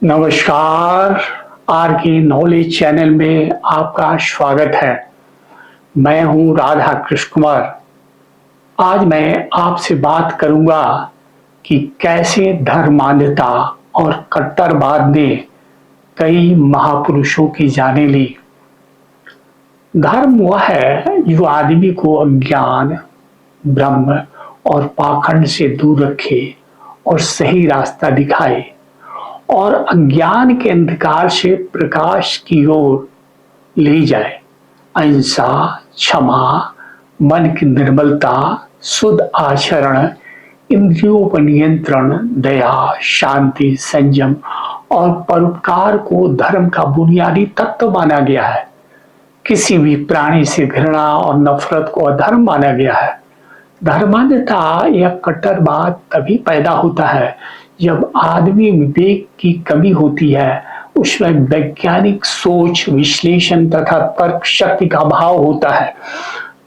नमस्कार। आर के knowledge channel में आपका स्वागत है। मैं हूं राधा कृष्ण कुमार। आज मैं आपसे बात करूंगा कि कैसे धर्मांधता और कट्टरवाद ने कई महापुरुषों की जानें ली। धर्म वह है जो आदमी को अज्ञान, ब्रह्म और पाखंड से दूर रखे और सही रास्ता दिखाए और अज्ञान के अंधकार से प्रकाश की ओर ले जाए। अहिंसा, क्षमा, मन की निर्मलता, शुद्ध आचरण, इंद्रियों पर नियंत्रण, दया, शांति, संयम और परोपकार को धर्म का बुनियादी तत्व माना गया है। किसी भी प्राणी से घृणा और नफरत को अधर्म माना गया है। धर्मांधता या कट्टरवाद तभी पैदा होता है जब आदमी विवेक की कमी होती है, उसमें वैज्ञानिक सोच, विश्लेषण तथा तर्क शक्ति का अभाव होता है।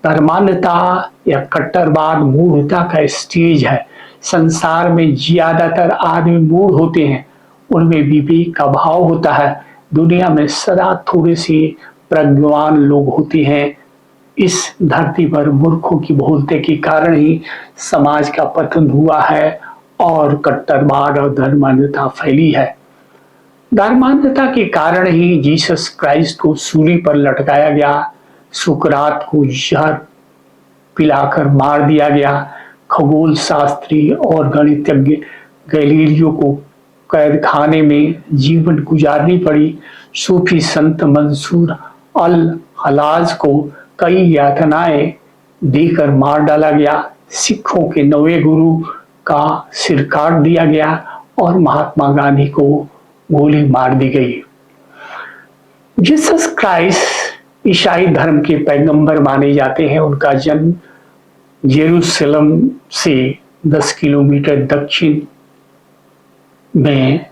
धर्मांधता या कट्टरवाद मूढ़ता का स्टेज है। संसार में ज्यादातर आदमी मूढ़ होते हैं, उनमें विवेक का अभाव होता है। दुनिया में सदा थोड़े से प्रज्ञान लोग होते हैं। इस धरती पर मूर्खों की बहुलते के कारण ही समाज का पतन हुआ है और कट्टरवाद और धर्मांधता फैली है। धर्मांधता के कारण ही जीसस क्राइस्ट को सूली पर लटकाया गया, सुकरात को जहर पिलाकर मार दिया गया, खगोल शास्त्री और गणितज्ञ गैलीलियो को कैद खाने में जीवन गुजारनी पड़ी, सूफी संत मंसूर अल हलाज को कई यातनाएं देकर मार डाला गया, सिखों के नवे गुरु का सिर काट दिया गया और महात्मा गांधी को गोली मार दी गई। जीसस क्राइस्ट ईसाई धर्म के पैगंबर माने जाते हैं। उनका जन्म जेरूसलम से 10 किलोमीटर दक्षिण में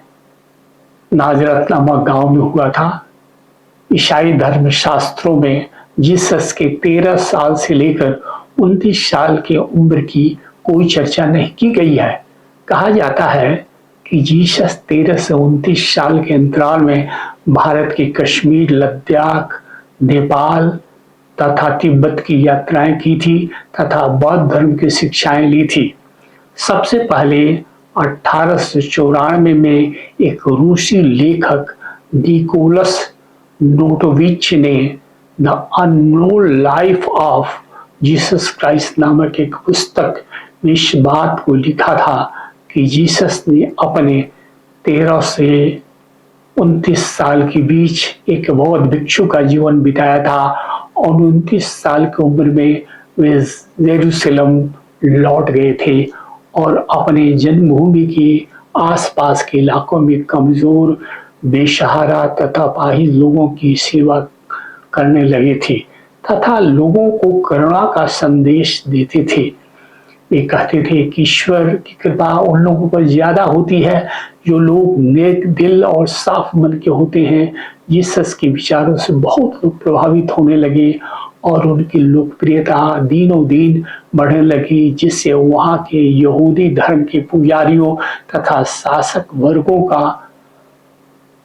नाजरत नामक गांव में हुआ था। ईसाई धर्म शास्त्रों में जीसस के 13 साल से लेकर 29 साल की उम्र की कोई चर्चा नहीं की गई है। कहा जाता है कि जीसस 13 से 29 साल के अंतराल में भारत के कश्मीर, लद्दाख, नेपाल तथा तिब्बत की यात्राएं की थी तथा बौद्ध धर्म की शिक्षाएं ली थी। सबसे पहले 1894 में एक रूसी लेखक निकोलस नोटोविच ने the unknown life of Jesus Christ नामक एक पुस्तक में इस बात को लिखा था कि जीसस ने अपने 13 से 29 साल के बीच एक बौद्ध भिक्षु का जीवन बिताया था और 29 साल की उम्र में वे जेरूसलम लौट गए थे और अपने जन्मभूमि के आसपास के इलाकों में कमजोर, बेसहारा तथा अपाहिज लोगों की सेवा करने लगे थे तथा लोगों को करुणा का संदेश देते थे। वे कहते थे कि ईश्वर की कृपा उन लोगों पर ज्यादा होती है जो लोग नेक दिल और साफ मन के होते हैं। जीसस के विचारों से बहुत लोग प्रभावित होने लगे और उनकी लोकप्रियता दिनों दिन बढ़ने लगी, जिससे वहाँ के यहूदी धर्म के पुजारियों तथा शासक वर्गों का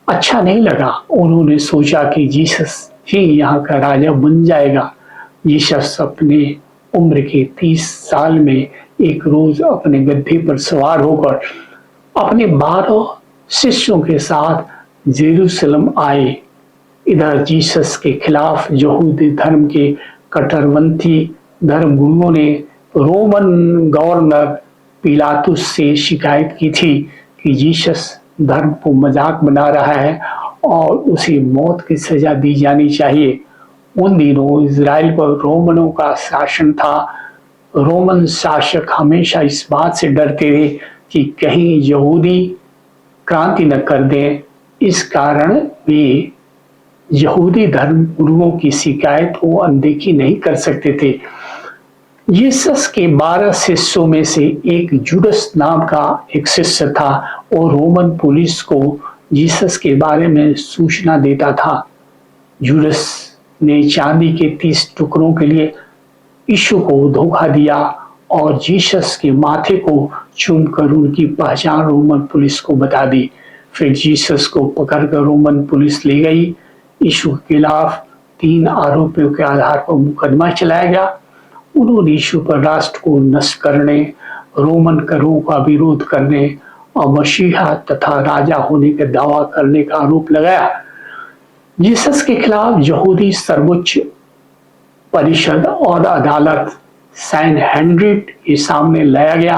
अच्छा नहीं लगा। उन्होंने सोचा कि जीसस ही यहाँ का राजा बन जाएगा। जीसस अपने उम्र के 30 साल में एक रोज अपने गद्दे पर सवार होकर अपने 12 शिष्यों के साथ जेरूसलम आए। इधर जीसस के खिलाफ यहूदी धर्म के कट्टरपंथी धर्मगुरुओं ने रोमन गवर्नर पिलातुस से शिकायत की थी कि जीसस धर्म को मजाक बना रहा है और उसे मौत की सजा दी जानी चाहिए। उन दिनों इजराइल पर रोमनों का शासन था। रोमन शासक हमेशा इस बात से डरते थे कि कहीं यहूदी क्रांति न कर दें। इस कारण वे यहूदी धर्म गुरुओं की शिकायत को अनदेखी नहीं कर सकते थे। यीशु के 12 शिष्यों में से एक जुडस नाम का एक शिष्य था और रोमन पुलिस को यीशु के बारे में सूचना देता था। जुडस ने चांदी के 30 टुकड़ों के लिए यीशु को धोखा दिया और यीशु के माथे को चूमकर उनकी पहचान रोमन पुलिस को बता दी। फिर जीसस को पकड़कर रोमन पुलिस ले गई। यीशु के खिलाफ 3 आरोपियों के आधार पर मुकदमा चलाया गया। उन्होंने यीशु पर राष्ट्र को नष्ट करने, रोमन करों का विरोध करने और मसीहा तथा राजा होने का दावा करने का आरोप लगाया। जीसस के खिलाफ यहूदी सर्वोच्च परिषद और अदालत सैन हेनरिट के सामने लाया गया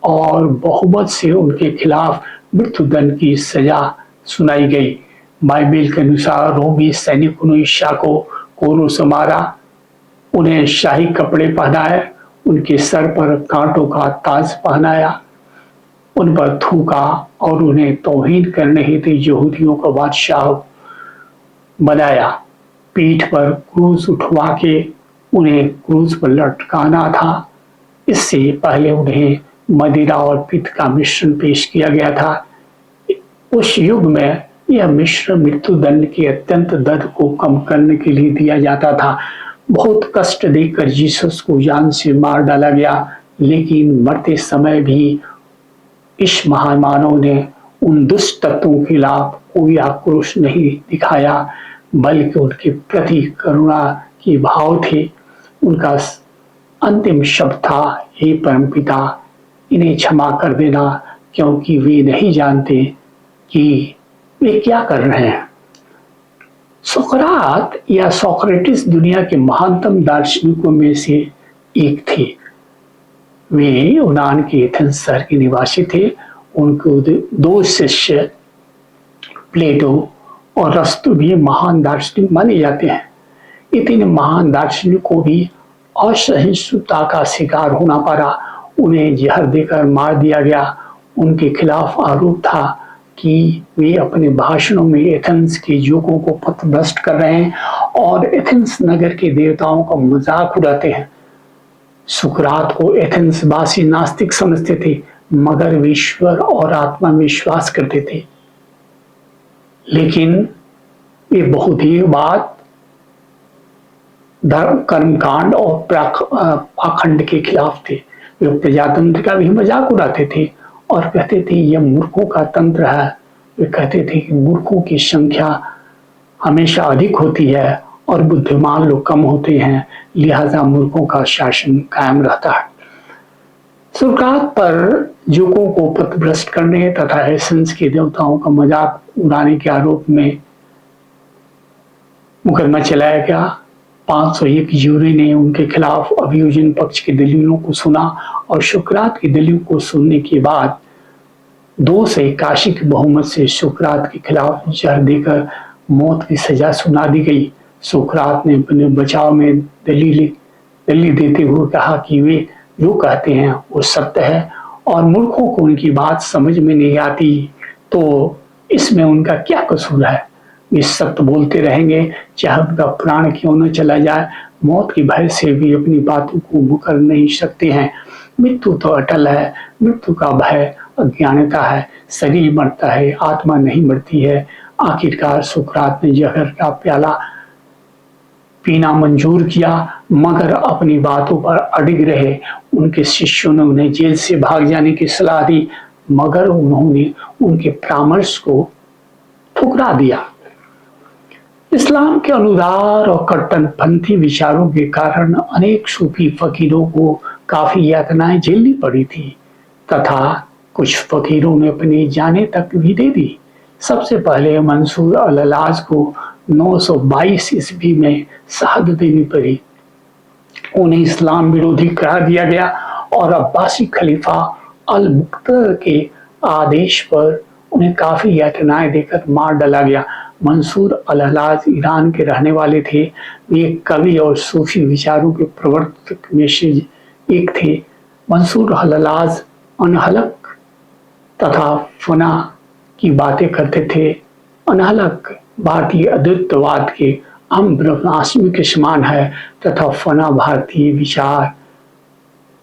और बहुमत से उनके खिलाफ मृत्युदंड की सजा सुनाई गई। बाइबल के अनुसार रोमी सैनिकों ने ईसा को कोरों से मारा, उन्हें शाही कपड़े पहनाए, उनके सर पर कांटों का ताज पहनाया, उन पर थूका और उन्हें तौहीन करने हेतु यहूदियों का बादशाह बनाया। पीठ पर क्रूज उठवा के उन्हें क्रूज पर लटकाना था। इससे पहले उन्हें मदिरा और पित्त का मिश्रण पेश किया गया था। उस युग में यह मिश्रण मृत्युदंड के अत्यंत दर्द को कम करने के लिए दिया जाता था। बहुत कष्ट देकर जीसस को जान से मार डाला गया, लेकिन मरते समय भी इस महामानव ने उन दुष्ट तत्वों के खिलाफ कोई आक्रोश नहीं दिखाया, बल्कि उनके प्रति करुणा के भाव थे। उनका अंतिम शब्द था, हे परमपिता, इन्हें क्षमा कर देना, क्योंकि वे नहीं जानते कि वे क्या कर रहे हैं। सोक्रात या सोक्रेटिस दुनिया के महानतम दार्शनिकों में से एक थे। वे यूनान के एथेंस शहर के निवासी थे। उनके 2 शिष्य प्लेटो और अरस्तु भी महान दार्शनिक माने जाते हैं। ये 3 महान दार्शनिकों को भी असहिष्णुता का शिकार होना पड़ा। उन्हें जहर देकर मार दिया गया। उनके खिलाफ आरोप था कि वे अपने भाषणों में एथेंस के युवकों को पथभ्रष्ट कर रहे हैं और एथेंस नगर के देवताओं का मजाक उड़ाते हैं। सुकरात को एथेंस वासी नास्तिक समझते थे, मगर वे ईश्वर और आत्मा में विश्वास करते थे। लेकिन वे बहुत ही बाद धर्म, कर्मकांड और पाखंड के खिलाफ थे। वे प्रजातंत्र का भी मजाक उड़ाते थे और कहते थे यह मूर्खों का तंत्र है। वे कहते थे कि मूर्खों की संख्या हमेशा अधिक होती है और बुद्धिमान लोग कम होते हैं, लिहाजा मूर्खों का शासन कायम रहता है। सुकरात पर युवकों को पथभ्रष्ट करने तथा एथेंस के देवताओं का मजाक उड़ाने के आरोप में मुकदमा चलाया गया। 501 जूरी ने उनके खिलाफ अभियोजन पक्ष के दलीलों को सुना और सुकरात की दलीलों को सुनने के बाद 2 से 81 की बहुमत से सुकरात के खिलाफ जहर देकर मौत की सजा सुना दी गई। सुकरात ने अपने बचाव में दलील देते हुए कहा कि वे जो कहते हैं वो सत्य है और मूर्खों को उनकी बात समझ में नहीं आती, तो इसमें उनका क्या कसूर है। वे सत्य बोलते रहेंगे, चाहे उनका प्राण क्यों न चला जाए। मौत के भय से भी अपनी बातों को मुकर नहीं सकते हैं। मृत्यु तो अटल है, मृत्यु का भय अज्ञानता है। शरीर मरता है, आत्मा नहीं मरती है। आखिरकार सुकरात ने जहर का प्याला पीना मंजूर किया, मगर अपनी बातों पर अडिग रहे। उनके शिष्यों ने उन्हें जेल से भाग जाने की सलाह दी, मगर उन्होंने उनके परामर्श को ठुकरा दिया। इस्लाम के अनुदार और कट्टरपंथी विचारों के कारण अनेक सूफी फकीरों को काफी यातनाएं झेलनी पड़ी थी तथा कुछ फकीरों ने अपनी जानें तक भी दे दी। सबसे पहले मंसूर अल-हल्लाज को 922 ईस्वी में शहादत देनी पड़ी। उन्हें इस्लाम विरोधी करार दिया गया और अब्बासी खलीफा अल-मुक्तर के आदेश पर उन्हें काफी यातनाएं देकर मार डाला गया। मंसूर अल-हल्लाज ईरान के रहने वाले थे। वे कवि और सूफी विचारों के प्रवर्तक में से एक थे। मंसूर अल-हल्लाज अनहलक तथा फना की बातें करते थे। अनहलक भारतीय अद्वैतवाद के अहम ब्रह्मास्मि के समान है तथा फना भारतीय विचार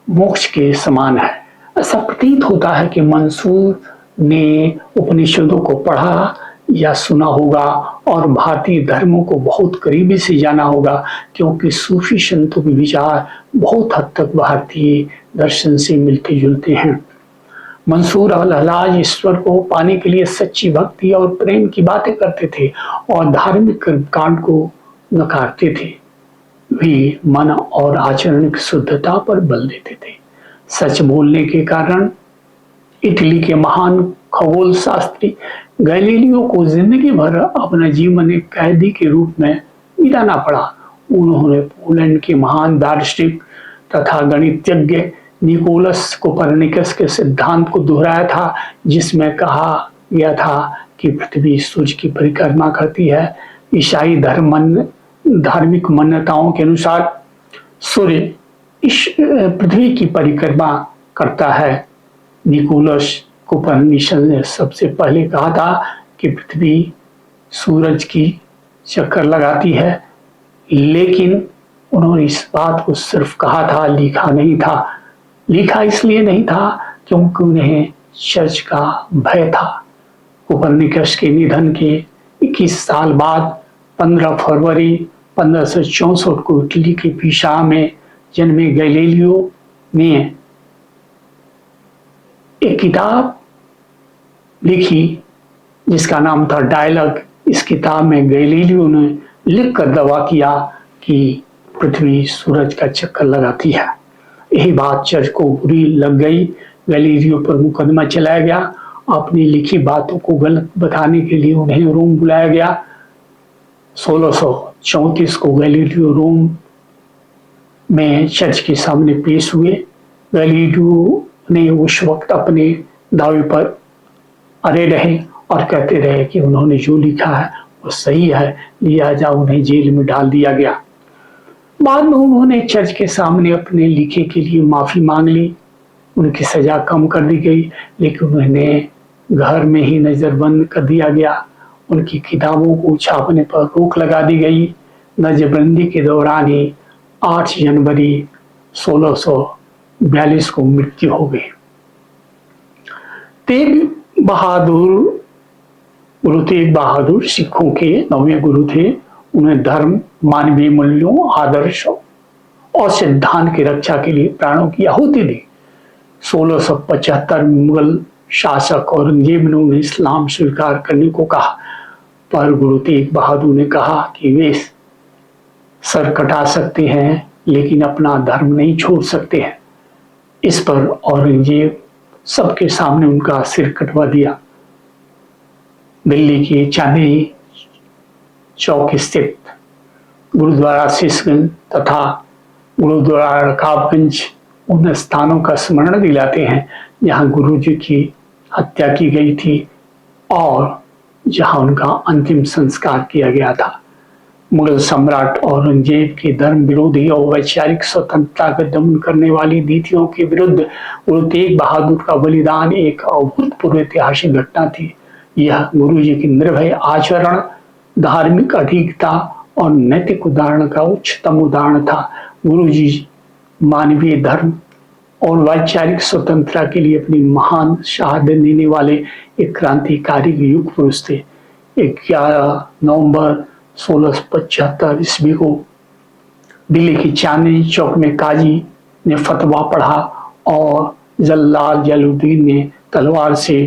मोक्ष के समान है। ऐसा प्रतीत होता है कि मंसूर ने उपनिषदों को पढ़ा या सुना होगा और भारतीय धर्मों को बहुत करीबी से जाना होगा, क्योंकि सूफी संतों के विचार बहुत हद तक भारतीय दर्शन से मिलते जुलते हैं। मंसूर और हलाज ईश्वर को पाने के लिए सच्ची भक्ति और प्रेम की बातें करते थे और धार्मिक कांड को नकारते थे। वे मन और आचरण की शुद्धता पर बल देते थे। सच बोलने के कारण इटली के महान खगोल शास्त्री गैलीलियो को जिंदगी भर अपना जीवन एक कैदी के रूप में बिताना पड़ा। उन्होंने पोलैंड के महान दार्शनिक तथा गणितज्ञ निकोलस कोपरनिकस के सिद्धांत को दोहराया था, जिसमें कहा गया था कि पृथ्वी सूर्य की परिक्रमा करती है। ईसाई धार्मिक मान्यताओं के अनुसार सूर्य इस पृथ्वी की परिक्रमा करता है। निकोलस कोपरनिकस ने सबसे पहले कहा था कि पृथ्वी सूरज की चक्कर लगाती है, लेकिन उन्होंने इस बात को सिर्फ कहा था, लिखा नहीं था। लिखा इसलिए नहीं था क्योंकि उन्हें चर्च का भय था। कोपरनिकस के निधन के 21 साल बाद 15 फरवरी 1564 को इटली के पिसा में जन्मे गैलीलियो ने एक किताब लिखी जिसका नाम था डायलॉग। इस किताब में गैलीलियो ने लिखकर दावा किया कि पृथ्वी सूरज का चक्कर लगाती है। यही बात चर्च को बुरी लग गई। गैलीलियो पर मुकदमा चलाया गया। अपनी लिखी बातों को गलत बताने के लिए उन्हें रोम बुलाया गया। 1634 को गैलीलियो रोम में चर्च के सामने पेश हुए। गैलीलियो ने उस वक्त अपने दावे पर अड़े रहे और कहते रहे कि उन्होंने जो लिखा है वो सही है, लिहाजा उन्हें जेल में डाल दिया गया। बाद में उन्होंने चर्च के सामने अपने लिखे के लिए माफी मांग ली। उनकी सजा कम कर दी गई, लेकिन उन्हें घर में ही नजरबंद कर दिया गया। उनकी किताबों को छापने पर रोक लगा दी गई। नजरबंदी के दौरान ही 8 जनवरी 1642 को मृत्यु हो गई। गुरु तेग बहादुर सिखों के 9वें गुरु थे। उन्हें धर्म, मानवीय मूल्यों, आदर्शों और सिद्धांत की रक्षा के लिए प्राणों की आहुति दी। 1675 मुगल शासक औरंगजेब ने उन्हें इस्लाम स्वीकार करने को कहा, पर गुरु तेग बहादुर ने कहा कि वे सर कटा सकते हैं लेकिन अपना धर्म नहीं छोड़ सकते हैं। इस पर औरंगजेब सबके सामने उनका सिर कटवा दिया। दिल्ली के चांदनी चौक स्थित गुरुद्वारा शीशगंज तथा गुरुद्वारा रकाबगंज उन स्थानों का स्मरण दिलाते हैं जहां गुरु जी की हत्या की गई थी और जहां उनका अंतिम संस्कार किया गया था। मुगल सम्राट औरंगजेब के धर्म विरोधी और वैचारिक स्वतंत्रता का दमन करने वाली नीतियों के विरुद्ध गुरु तेग बहादुर का बलिदान एक अभूतपूर्व ऐतिहासिक घटना थी। यह गुरु जी की निर्भय आचरण, धार्मिक अडिगता और नैतिक उदाहरण का उच्चतम उदाहरण था। गुरु जी मानवीय धर्म और वैचारिक स्वतंत्रता के लिए अपनी महान शहादत देने वाले एक क्रांतिकारी युग पुरुष थे। 11 नवंबर 1675 ईस्वी को दिल्ली की चांदनी चौक में काजी ने फतवा पढ़ा और जल्लाल जलालुद्दीन ने तलवार से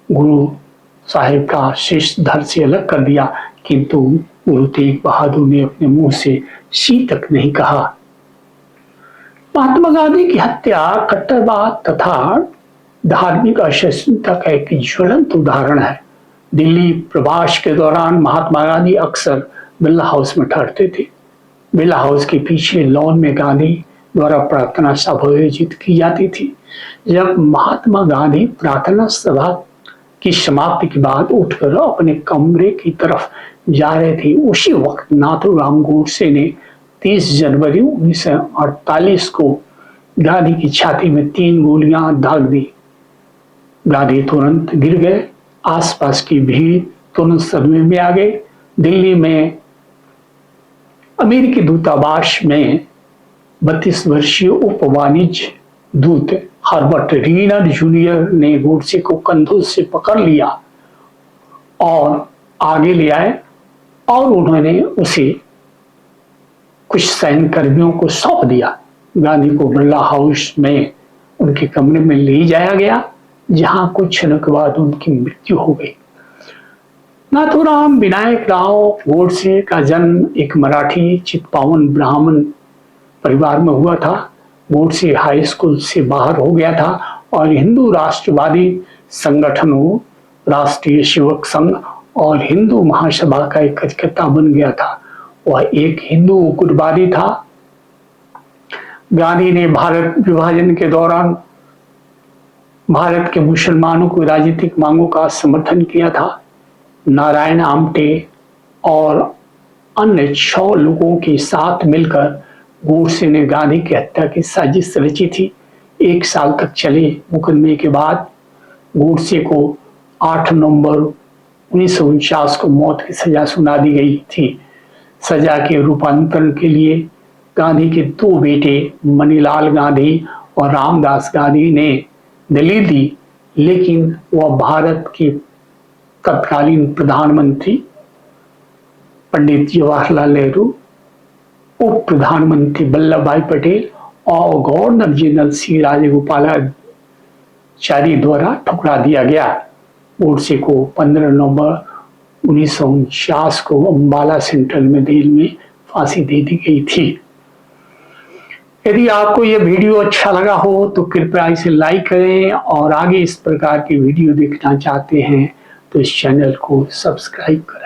गुरु साहिब का शीश धड़ से अलग कर दिया, किंतु गुरु तेग बहादुर ने अपने मुंह से सी तक नहीं कहा। महात्मा गांधी की हत्या कट्टरवाद तथा धार्मिक असहिष्णुता का एक ज्वलंत उदाहरण है। दिल्ली प्रवास के दौरान महात्मा गांधी अक्सर बिरला हाउस में ठहरते थे। बिरला हाउस के पीछे लॉन में गांधी द्वारा प्रार्थना सभा आयोजित की जाती थी। जब महात्मा गांधी प्रार्थना सभा की समाप्ति के बाद उठकर अपने कमरे की तरफ जा रहे थे, उसी वक्त नाथूराम गोडसे ने 30 जनवरी 1948 को गांधी की छाती में 3 गोलियां दाग दी। गांधी तुरंत गिर गए। आसपास की भीड़ तुरंत सदमे में आ गई। दिल्ली में अमेरिकी दूतावास में 32 वर्षीय उप वाणिज्य दूत हर्बर्ट रीनर जूनियर ने गोडसे को कंधों से पकड़ लिया और आगे ले आए और उन्होंने उसे कुछ सैन्य कर्मियों को सौंप दिया। गांधी को बिरला हाउस में उनके कमरे में ले जाया गया। जहां कुछ क्षणों के बाद उनकी मृत्यु हो गई। नाथूराम विनायक राव गोडसे का जन्म एक मराठी चित्पावन ब्राह्मण परिवार में हुआ था। गोडसे हाई स्कूल से बाहर हो गया था और हिंदू राष्ट्रवादी संगठनों, राष्ट्रीय सेवक संघ और हिंदू महासभा का एक कार्यकर्ता बन गया था। वह एक हिंदू उग्रवादी था। गांधी ने भारत विभाजन के दौरान भारत के मुसलमानों की राजनीतिक मांगों का समर्थन किया था। नारायण आमटे और अन्य 6 लोगों के साथ मिलकर गोडसे ने गांधी की हत्या की साजिश रची थी। 1 साल तक चले मुकदमे के बाद गोडसे को 8 नवंबर 1949 को मौत की सजा सुना दी गई थी। सजा के रूपांतरण के लिए गांधी के 2 बेटे मणिलाल गांधी और रामदास गांधी ने दलील दी, लेकिन वह भारत के तत्कालीन प्रधानमंत्री पंडित जवाहरलाल नेहरू, उप प्रधानमंत्री वल्लभ भाई पटेल और गवर्नर जनरल सी राजगोपालाचारी द्वारा ठुकरा दिया गया। गोडसे को 15 नवंबर 1949 को अम्बाला सेंट्रल में जेल में फांसी दे दी गई थी। यदि आपको यह वीडियो अच्छा लगा हो तो कृपया इसे लाइक करें और आगे इस प्रकार की वीडियो देखना चाहते हैं तो इस चैनल को सब्सक्राइब करें।